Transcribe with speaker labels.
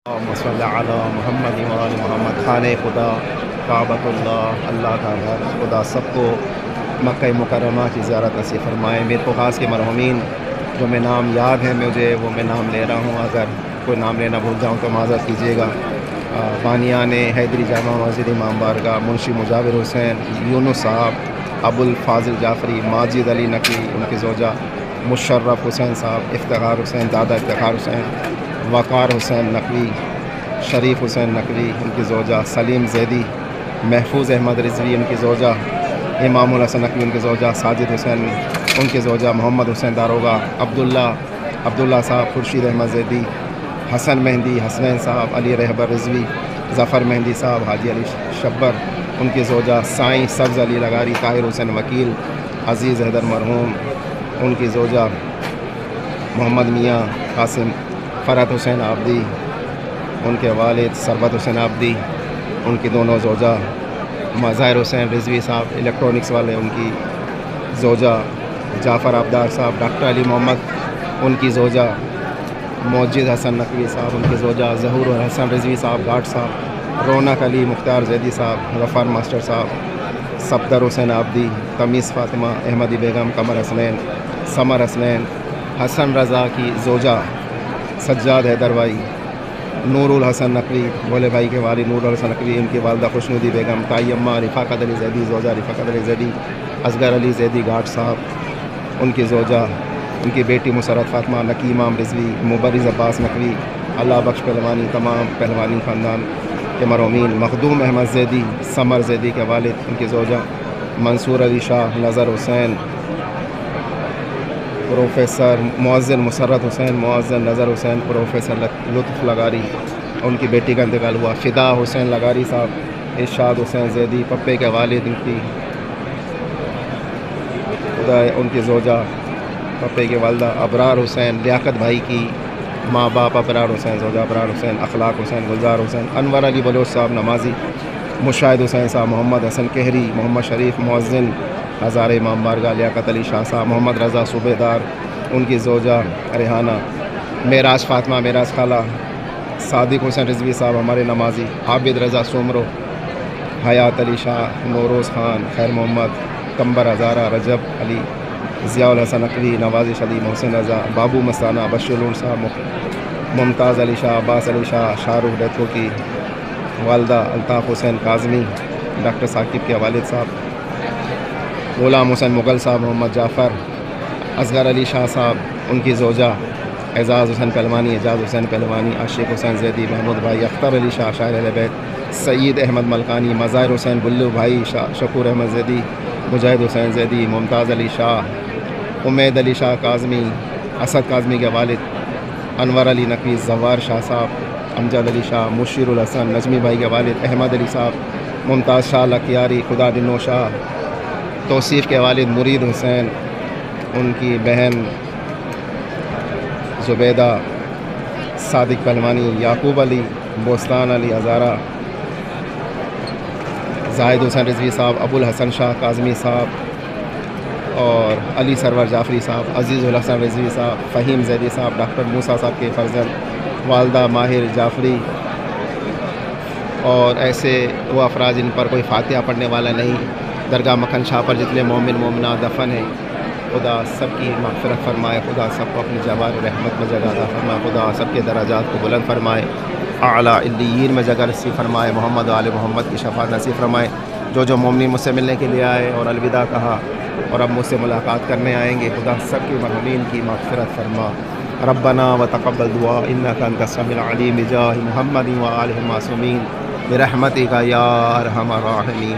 Speaker 1: اللہم صلی علی محمد و آل محمد۔ خانہ خدا، کعبۃ اللہ، اللہ کا گھر، خدا سب کو مکہ مکرمہ کی زیارت نصیب فرمائے۔ میرے کو خاص کے مرحومین جو میں نام یاد ہیں مجھے وہ میں نام لے رہا ہوں، اگر کوئی نام لینا بھول جاؤں تو معذرت کیجیے گا۔ بانیان حیدری جامع مسجد امام بارگاہ، منشی مجاور حسین، یونس صاحب، ابو الفاضل جعفری، ماجد علی نقوی، ان کی زوجہ مشرف حسین صاحب، افتخار حسین، دادا افتخار حسین، وقار حسین نقوی، شریف حسین نقوی، ان کی زوجہ سلیم زیدی، محفوظ احمد رضوی، ان کی زوجہ امام الحسن نقوی، ان کی زوجہ ساجد حسین، ان کی زوجہ محمد حسین داروغہ، عبداللہ صاحب، خورشید احمد زیدی، حسن مہندی، حسنین صاحب، علی رہبر رضوی، ظفر مہندی صاحب، حاجی علی شبر، ان کی زوجہ سائیں سبز علی لغاری، طاہر حسین وکیل، عزیز حیدر مرحوم، ان کی زوجہ محمد میاں قاسم، فرحت حسین عابدی، ان کے والد سربت حسین عابدی، ان کی دونوں زوجہ مظاہر حسین رضوی صاحب الیکٹرانکس والے، ان کی زوجہ جعفر آبدار صاحب، ڈاکٹر علی محمد، ان کی زوجہ موجد حسن نقوی صاحب، ان کی زوجہ ظہور حسن رضوی صاحب گھاٹ صاحب، رونق علی مختار زیدی صاحب، غفار ماسٹر صاحب، صفدر حسین عابدی، تمیز فاطمہ، احمدی بیگم، قمر حسنین، سمر حسنین، حسن رضا کی زوجہ سجاد حیدر بھائی، نور الحسن نقوی، بھولے بھائی کے والد نور الحسن نقوی، ان کی والدہ خوشنودی بیگم، طیمہ رفاقت علی زیدی، زوجہ رفاقت علی زیدی، اصغر علی زیدی گھاٹ صاحب، ان کی زوجہ، ان کی بیٹی مسرت فاطمہ، نکی امام رضوی، مبرز عباس نقوی، اللہ بخش پہلوانی، تمام پہلوانی خاندان کے مرحومین، مخدوم احمد زیدی، سمر زیدی کے والد، ان کی زوجہ منصور علی شاہ، نظر حسین، پروفیسر مؤذن مسرت حسین، مؤذن نظر حسین، پروفیسر لطف لغاری، ان کی بیٹی کا انتقال ہوا، فدا حسین لغاری صاحب، ارشاد حسین زیدی، پپے کے والد، ان کی خدا، ان کی زوجہ پپے کی والدہ ابرار حسین، لیاقت بھائی کی ماں باپ ابرار حسین، زوجہ ابرار حسین، اخلاق حسین، گلزار حسین، انور علی بلوچ صاحب نمازی، مشاہد حسین صاحب، محمد حسن کہری، محمد شریف مؤذن ہزارہ امام بارگاہ، لیاقت علی شاہ صاحب، محمد رضا صوبے دار، ان کی زوجہ ریحانہ، معراج فاطمہ، معراج خالہ، صادق حسین رضوی صاحب ہمارے نمازی، عابد رضا سومرو، حیات علی شاہ، نوروز خان، خیر محمد، کمبر ہزارہ، رجب علی، ضیاء الحسن نقوی، نوازش علی، محسن رضا، بابو مستانہ، بشیر صاحب، ممتاز علی شاہ، عباس علی شاہ، شاہ رخ ڈیتھو کی والدہ الطاف حسین کاظمی، ڈاکٹر ثاقب کے والد صاحب غلام حسین مغل صاحب، محمد جعفر، اصغر علی شاہ صاحب، ان کی زوجہ اعزاز حسین پہلوانی، اعجاز حسین پہلوانی، عاشق حسین زیدی، محمود بھائی، اختر علی شاہ شاعر اہل بیت، سعید احمد ملکانی، مظاہر حسین بلو بھائی، شکور احمد زیدی، مجاہد حسین زیدی، ممتاز علی شاہ، امید علی شاہ کاظمی، اسد کاظمی کے والد، انور علی نقوی، زوار شاہ صاحب، امجد علی شاہ، مشیر الحسن نجمی بھائی کے والد، احمد علی صاحب، ممتاز شاہ لکیاری، خدا دنو شاہ، توصیف کے والد مرید حسین، ان کی بہن زبیدہ، صادق پہلوانی، یعقوب علی، بوستان علی ہزارہ، زاہد حسین رضوی صاحب، ابو الحسن شاہ کاظمی صاحب، اور علی سرور جعفری صاحب، عزیز الحسن رضوی صاحب، فہیم زیدی صاحب، ڈاکٹر موسیٰ صاحب کے فرزند، والدہ ماہر جعفری، اور ایسے وہ افراد جن پر کوئی فاتحہ پڑھنے والا نہیں، درگاہ مکھن شاہ پر جتنے مومن مومنہ دفن ہیں، خدا سب کی مغفرت فرمائے، خدا سب کو اپنی جوار رحمت میں جگہ عطا فرمائے، خدا سب کے درجات کو بلند فرمائے، اعلیٰ علیین میں جگہ نصیب فرمائے، محمد و آل محمد کی شفاعت نصیب فرمائے۔ جو مومنین مجھ سے ملنے کے لیے آئے اور الوداع کہا اور اب مجھ سے ملاقات کرنے آئیں گے، خدا سب کے مرحومین کی مغفرت فرما۔ ربنا وتقبل دعاء انک انت السمیع العلیم بجاہ محمد و آلہ المعصومین برحمتک یا ارحم الراحمین۔